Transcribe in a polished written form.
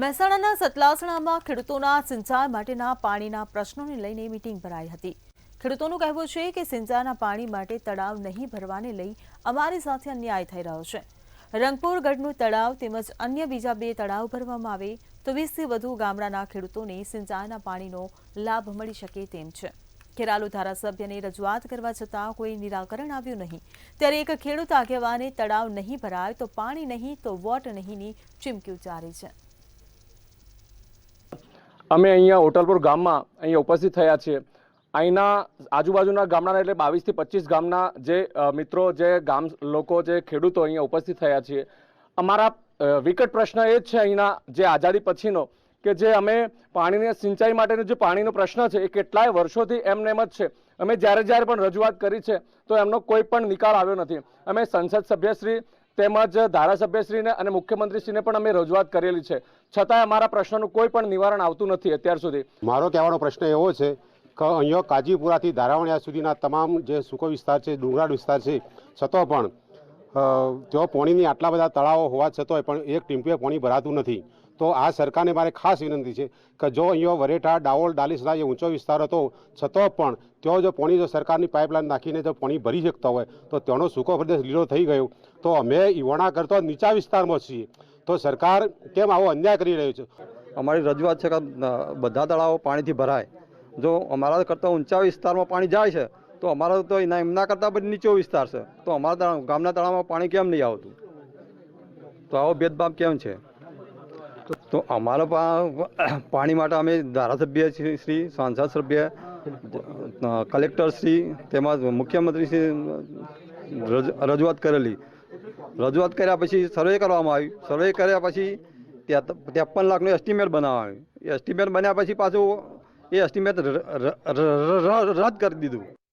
મહેસાણાના સતલાસણામાં ખેડૂતોના સિંચાઈ માટેના પાણીના પ્રશ્નોને લઈને મીટિંગ ભરાઈ હતી। ખેડૂતોનું કહેવું છે કે સિંચાઈના પાણી માટે તળાવ નહીં ભરવાને લઈ અમારી સાથે અન્યાય થઈ રહ્યો છે। રંગપુર ગઢનું તળાવ તેમજ અન્ય બીજા 2 તળાવ ભરવામાં આવે તો 20થી વધુ ગામડાના ખેડૂતોને સિંચાઈના પાણીનો લાભ મળી શકે તેમ છે। ખેરાલુ ધારાસભ્યને રજૂઆત કરવા છતાં કોઈ નિરાકરણ આવ્યું નહીં, ત્યારે એક ખેડૂત આગેવાને તળાવ નહીં ભરાય તો પાણી નહીં તો વોટ નહીંની ચીમકી ઉચ્ચારી છે। અમે અહીંયા હોટલપુર ગામમાં અહીંયા ઉપસ્થિત થયા છીએ। અહીંના આજુબાજુના ગામડાના એટલે 22 થી 25 ગામના જે મિત્રો, જે ગામ લોકો, જે ખેડૂતો અહીંયા ઉપસ્થિત થયા છીએ। અમારા વિકટ પ્રશ્ન એ જ છે અહીંના જે આઝાદી પછીનો કે જે અમે પાણીની સિંચાઈ માટેનો જે પાણીનો પ્રશ્ન છે એ કેટલાય વર્ષોથી એમને એમ જ છે। અમે જ્યારે પણ રજૂઆત કરી છે તો એમનો કોઈ પણ નિકાલ આવ્યો નથી। અમે સંસદ સભ્યશ્રી તેમજ ધારાસભ્યશ્રીને અને મુખ્યમંત્રીશ્રીને પણ અમે રજૂઆત કરેલી છે, છતાંય અમારા પ્રશ્નનું કોઈ પણ નિવારણ આવતું નથી અત્યાર સુધી। મારો કહેવાનો પ્રશ્ન એવો છે કે અહીંયા કાજીપુરાથી ધારાવણિયા સુધીના તમામ જે સૂકો વિસ્તાર છે, ડુંગરાળ વિસ્તાર છે, છતાં પણ તેઓ પાણીની આટલા બધા તળાવો હોવા છતાંય પણ એક ટીમ્પે પાણી ભરાતું નથી। તો આ સરકારને મારે ખાસ વિનંતી છે કે જો અહીંયા વરેઠા, દાહોલ, ડાલીસરા એ ઊંચો વિસ્તાર હતો છતાં પણ તેઓ જો પાણી જો સરકારની પાઇપલાઇન નાખીને જો પાણી ભરી શકતા હોય તો તેનો સૂકો પ્રદેશ લીલો થઈ ગયો। તો અમે ઈવાણા કરતો નીચા વિસ્તારમાં છીએ, તો સરકાર કેમ આવો અન્યાય કરી રહ્યો છે? અમારી રજૂઆત છે કે બધા તળાવો પાણીથી ભરાય। જો અમારા કરતાં ઊંચા વિસ્તારમાં પાણી જાય છે તો અમારા તો એમના કરતાં પણ નીચો વિસ્તાર છે, તો અમારા ગામના તળાવમાં પાણી કેમ નહીં આવતું? તો આવો ભેદભાવ કેમ છે? તો અમારા પાણી માટે અમે ધારાસભ્ય શ્રી, સાંસદ સભ્ય, કલેક્ટર શ્રી તેમજ મુખ્યમંત્રી શ્રી રજૂઆત કરેલી। રજૂઆત કર્યા પછી સર્વે કરવામાં આવ્યું। સર્વે કર્યા પછી 53 લાખનું એસ્ટિમેટ બનાવવામાં આવ્યું। એસ્ટિમેટ બન્યા પછી પાછું એ એસ્ટિમેટ રદ કરી દીધું।